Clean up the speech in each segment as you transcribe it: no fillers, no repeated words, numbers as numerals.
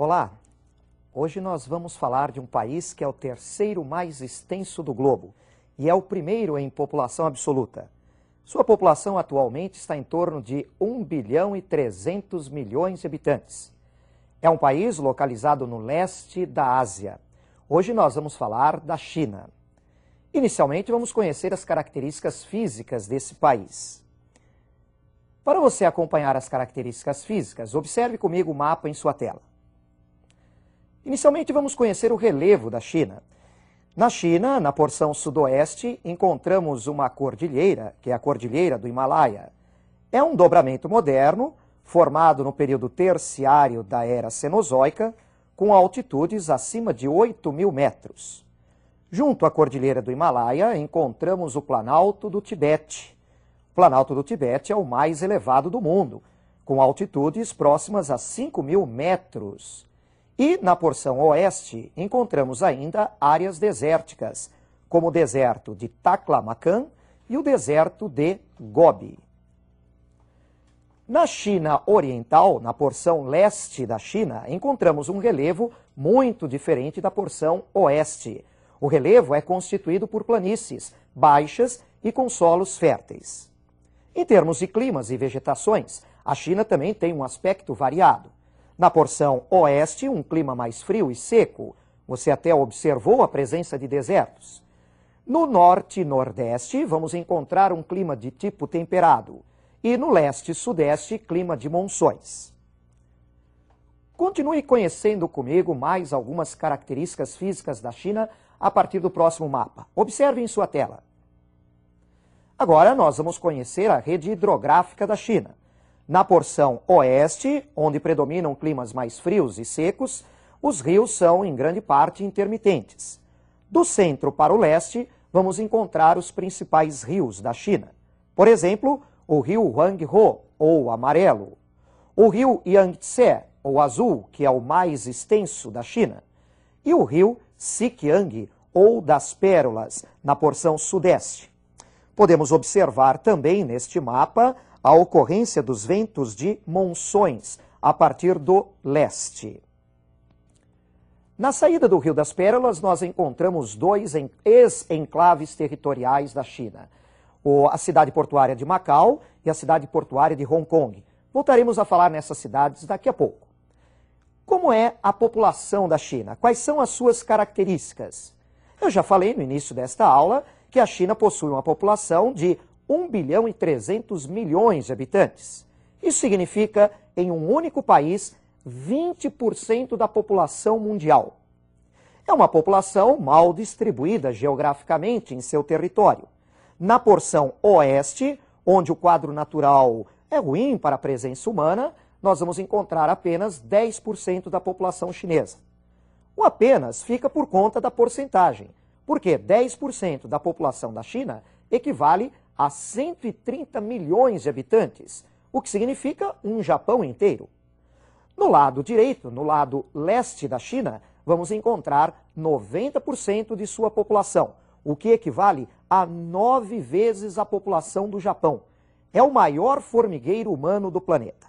Olá! Hoje nós vamos falar de um país que é o terceiro mais extenso do globo e é o primeiro em população absoluta. Sua população atualmente está em torno de 1 bilhão e 300 milhões de habitantes. É um país localizado no leste da Ásia. Hoje nós vamos falar da China. Inicialmente vamos conhecer as características físicas desse país. Para você acompanhar as características físicas, observe comigo o mapa em sua tela. Inicialmente vamos conhecer o relevo da China. Na China, na porção sudoeste, encontramos uma cordilheira, que é a Cordilheira do Himalaia. É um dobramento moderno, formado no período terciário da Era Cenozoica, com altitudes acima de 8.000 metros. Junto à Cordilheira do Himalaia, encontramos o Planalto do Tibete. O Planalto do Tibete é o mais elevado do mundo, com altitudes próximas a 5.000 metros. E, na porção oeste, encontramos ainda áreas desérticas, como o deserto de Taklamakan e o deserto de Gobi. Na China Oriental, na porção leste da China, encontramos um relevo muito diferente da porção oeste. O relevo é constituído por planícies baixas e com solos férteis. Em termos de climas e vegetações, a China também tem um aspecto variado. Na porção oeste, um clima mais frio e seco. Você até observou a presença de desertos. No norte e nordeste, vamos encontrar um clima de tipo temperado. E no leste e sudeste, clima de monções. Continue conhecendo comigo mais algumas características físicas da China a partir do próximo mapa. Observe em sua tela. Agora nós vamos conhecer a rede hidrográfica da China. Na porção oeste, onde predominam climas mais frios e secos, os rios são, em grande parte, intermitentes. Do centro para o leste, vamos encontrar os principais rios da China. Por exemplo, o rio Huanghe, ou amarelo. O rio Yangtze, ou azul, que é o mais extenso da China. E o rio Siqiang, ou das pérolas, na porção sudeste. Podemos observar também neste mapa a ocorrência dos ventos de monções a partir do leste. Na saída do Rio das Pérolas, nós encontramos dois ex-enclaves territoriais da China, a cidade portuária de Macau e a cidade portuária de Hong Kong. Voltaremos a falar nessas cidades daqui a pouco. Como é a população da China? Quais são as suas características? Eu já falei no início desta aula que a China possui uma população de 1 bilhão e 300 milhões de habitantes. Isso significa, em um único país, 20% da população mundial. É uma população mal distribuída geograficamente em seu território. Na porção oeste, onde o quadro natural é ruim para a presença humana, nós vamos encontrar apenas 10% da população chinesa. O apenas fica por conta da porcentagem, porque 10% da população da China equivale a 130 milhões de habitantes, o que significa um Japão inteiro. No lado direito, no lado leste da China, vamos encontrar 90% de sua população, o que equivale a 9 vezes a população do Japão. É o maior formigueiro humano do planeta.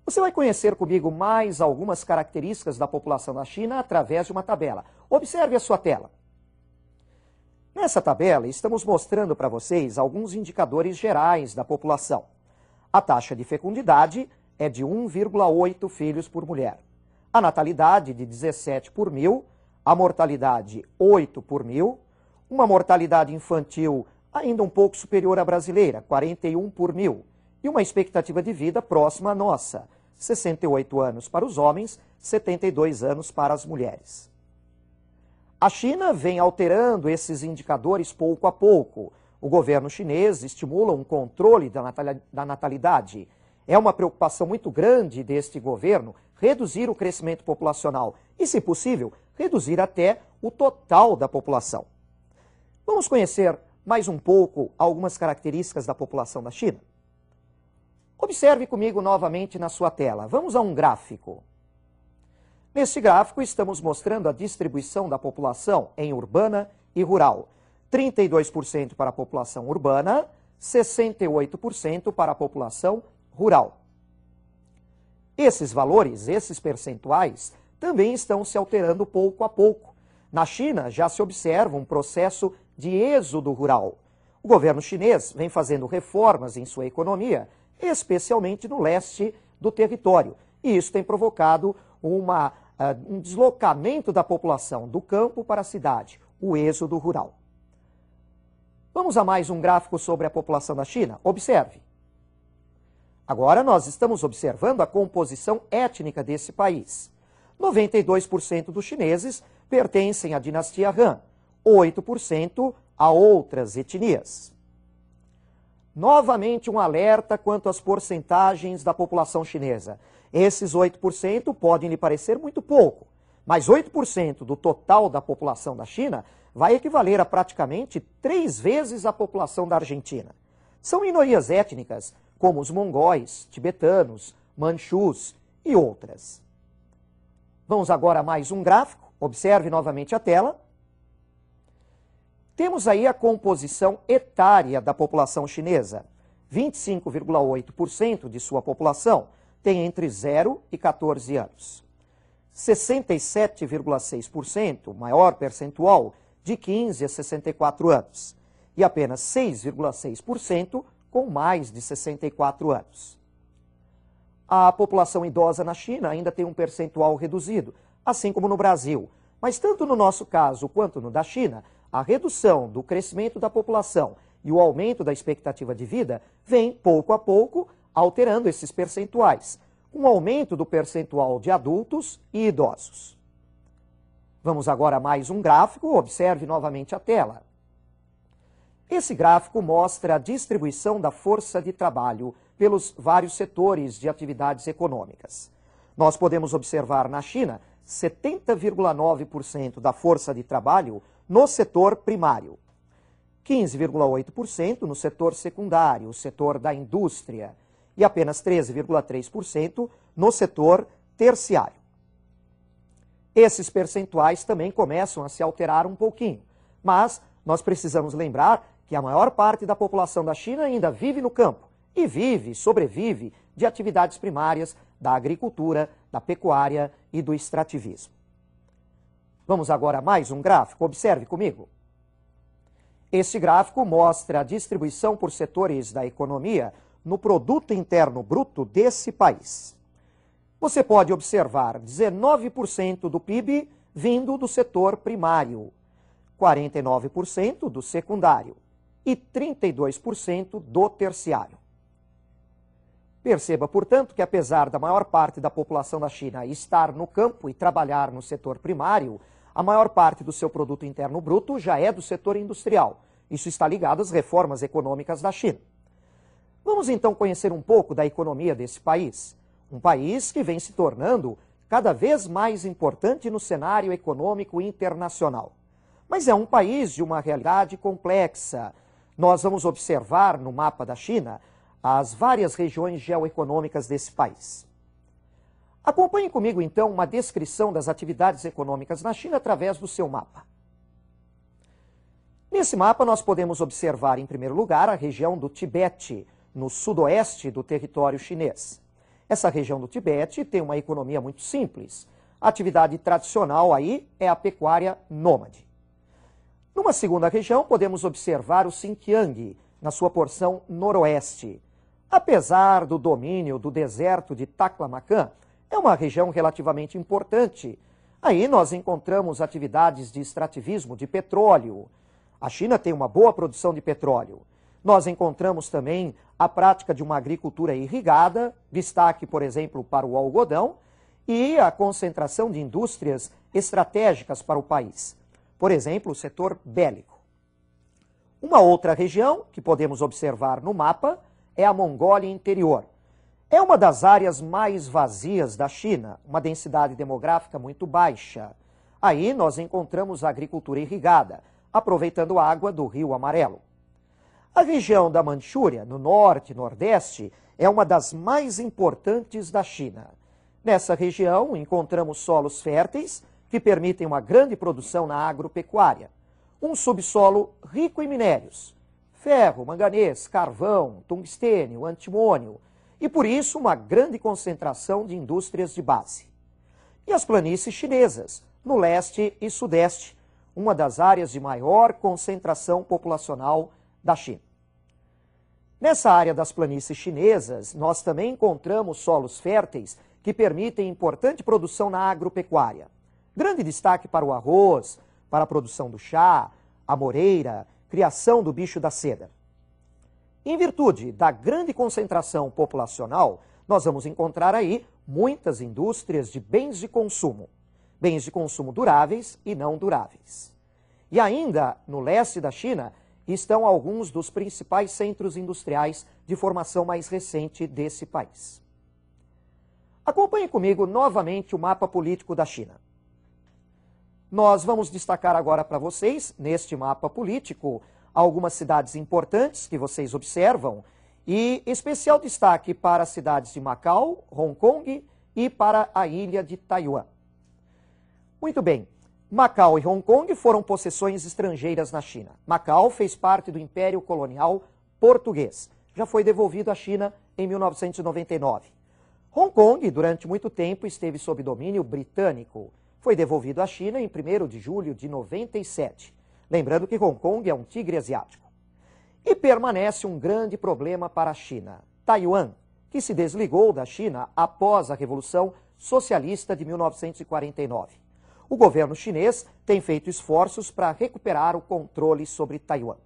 Você vai conhecer comigo mais algumas características da população da China através de uma tabela. Observe a sua tela. Nessa tabela, estamos mostrando para vocês alguns indicadores gerais da população. A taxa de fecundidade é de 1,8 filhos por mulher. A natalidade de 17 por mil, a mortalidade 8 por mil, uma mortalidade infantil ainda um pouco superior à brasileira, 41 por mil, e uma expectativa de vida próxima à nossa, 68 anos para os homens, 72 anos para as mulheres. A China vem alterando esses indicadores pouco a pouco. O governo chinês estimula um controle da natalidade. É uma preocupação muito grande deste governo reduzir o crescimento populacional e, se possível, reduzir até o total da população. Vamos conhecer mais um pouco algumas características da população da China? Observe comigo novamente na sua tela. Vamos a um gráfico. Neste gráfico, estamos mostrando a distribuição da população em urbana e rural. 32% para a população urbana, 68% para a população rural. Esses valores, esses percentuais, também estão se alterando pouco a pouco. Na China já se observa um processo de êxodo rural. O governo chinês vem fazendo reformas em sua economia, especialmente no leste do território. E isso tem provocado um deslocamento da população do campo para a cidade, o êxodo rural. Vamos a mais um gráfico sobre a população da China? Observe. Agora nós estamos observando a composição étnica desse país. 92% dos chineses pertencem à dinastia Han, 8% a outras etnias. Novamente um alerta quanto às porcentagens da população chinesa. Esses 8% podem lhe parecer muito pouco, mas 8% do total da população da China vai equivaler a praticamente 3 vezes a população da Argentina. São minorias étnicas, como os mongóis, tibetanos, manchus e outras. Vamos agora a mais um gráfico. Observe novamente a tela. Temos aí a composição etária da população chinesa. 25,8% de sua população tem entre 0 e 14 anos. 67,6%, maior percentual, de 15 a 64 anos. E apenas 6,6% com mais de 64 anos. A população idosa na China ainda tem um percentual reduzido, assim como no Brasil. Mas tanto no nosso caso quanto no da China, a redução do crescimento da população e o aumento da expectativa de vida vem, pouco a pouco, alterando esses percentuais, com um aumento do percentual de adultos e idosos. Vamos agora a mais um gráfico, observe novamente a tela. Esse gráfico mostra a distribuição da força de trabalho pelos vários setores de atividades econômicas. Nós podemos observar na China 70,9% da força de trabalho no setor primário, 15,8% no setor secundário, o setor da indústria, e apenas 13,3% no setor terciário. Esses percentuais também começam a se alterar um pouquinho, mas nós precisamos lembrar que a maior parte da população da China ainda vive no campo e sobrevive de atividades primárias da agricultura, da pecuária e do extrativismo. Vamos agora a mais um gráfico, observe comigo. Este gráfico mostra a distribuição por setores da economia no produto interno bruto desse país. Você pode observar 19% do PIB vindo do setor primário, 49% do secundário e 32% do terciário. Perceba, portanto, que apesar da maior parte da população da China estar no campo e trabalhar no setor primário, a maior parte do seu produto interno bruto já é do setor industrial. Isso está ligado às reformas econômicas da China. Vamos então conhecer um pouco da economia desse país. Um país que vem se tornando cada vez mais importante no cenário econômico internacional. Mas é um país de uma realidade complexa. Nós vamos observar no mapa da China as várias regiões geoeconômicas desse país. Acompanhe comigo então uma descrição das atividades econômicas na China através do seu mapa. Nesse mapa nós podemos observar em primeiro lugar a região do Tibete, no sudoeste do território chinês. Essa região do Tibete tem uma economia muito simples. A atividade tradicional aí é a pecuária nômade. Numa segunda região, podemos observar o Xinjiang, na sua porção noroeste. Apesar do domínio do deserto de Taklamakan, é uma região relativamente importante. Aí nós encontramos atividades de extrativismo de petróleo. A China tem uma boa produção de petróleo. Nós encontramos também a prática de uma agricultura irrigada, destaque, por exemplo, para o algodão, e a concentração de indústrias estratégicas para o país. Por exemplo, o setor bélico. Uma outra região que podemos observar no mapa é a Mongólia Interior. É uma das áreas mais vazias da China, uma densidade demográfica muito baixa. Aí nós encontramos a agricultura irrigada, aproveitando a água do Rio Amarelo. A região da Manchúria, no norte e nordeste, é uma das mais importantes da China. Nessa região encontramos solos férteis que permitem uma grande produção na agropecuária. Um subsolo rico em minérios, ferro, manganês, carvão, tungstênio, antimônio e por isso uma grande concentração de indústrias de base. E as planícies chinesas, no leste e sudeste, uma das áreas de maior concentração populacional da China. Nessa área das planícies chinesas, nós também encontramos solos férteis que permitem importante produção na agropecuária. Grande destaque para o arroz, para a produção do chá, a moreira, criação do bicho da seda. Em virtude da grande concentração populacional, nós vamos encontrar aí muitas indústrias de bens de consumo duráveis e não duráveis. E ainda no leste da China estão alguns dos principais centros industriais de formação mais recente desse país. Acompanhe comigo novamente o mapa político da China. Nós vamos destacar agora para vocês, neste mapa político, algumas cidades importantes que vocês observam e especial destaque para as cidades de Macau, Hong Kong e para a ilha de Taiwan. Muito bem, Macau e Hong Kong foram possessões estrangeiras na China. Macau fez parte do Império Colonial Português. Já foi devolvido à China em 1999. Hong Kong, durante muito tempo, esteve sob domínio britânico. Foi devolvido à China em 1º de julho de 97. Lembrando que Hong Kong é um tigre asiático. E permanece um grande problema para a China. Taiwan, que se desligou da China após a Revolução Socialista de 1949. O governo chinês tem feito esforços para recuperar o controle sobre Taiwan.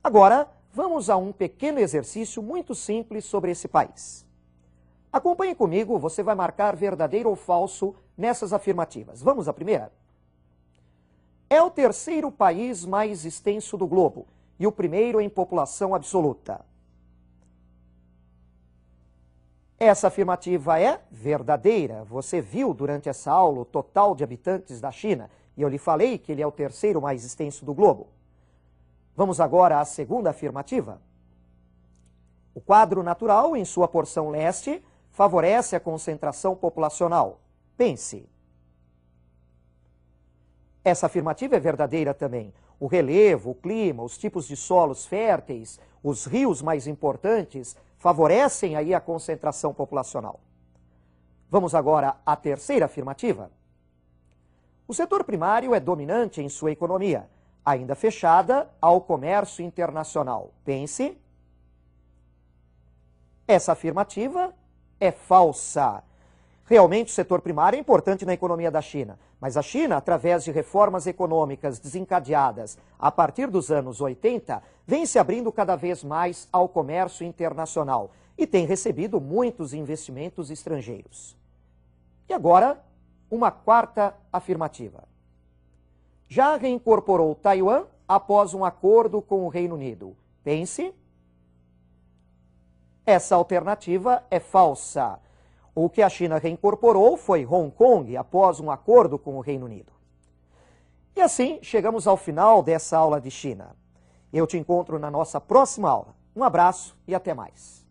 Agora, vamos a um pequeno exercício muito simples sobre esse país. Acompanhe comigo, você vai marcar verdadeiro ou falso nessas afirmativas. Vamos à primeira? É o terceiro país mais extenso do globo e o primeiro em população absoluta. Essa afirmativa é verdadeira. Você viu durante essa aula o total de habitantes da China e eu lhe falei que ele é o terceiro mais extenso do globo. Vamos agora à segunda afirmativa. O quadro natural, em sua porção leste, favorece a concentração populacional. Pense. Essa afirmativa é verdadeira também. O relevo, o clima, os tipos de solos férteis, os rios mais importantes favorecem aí a concentração populacional. Vamos agora à terceira afirmativa. O setor primário é dominante em sua economia, ainda fechada ao comércio internacional. Pense. Essa afirmativa é falsa. Realmente o setor primário é importante na economia da China, mas a China, através de reformas econômicas desencadeadas a partir dos anos 80, vem se abrindo cada vez mais ao comércio internacional e tem recebido muitos investimentos estrangeiros. E agora, uma quarta afirmativa. Já reincorporou Taiwan após um acordo com o Reino Unido. Pense. Essa alternativa é falsa. O que a China reincorporou foi Hong Kong após um acordo com o Reino Unido. E assim, chegamos ao final dessa aula de China. Eu te encontro na nossa próxima aula. Um abraço e até mais.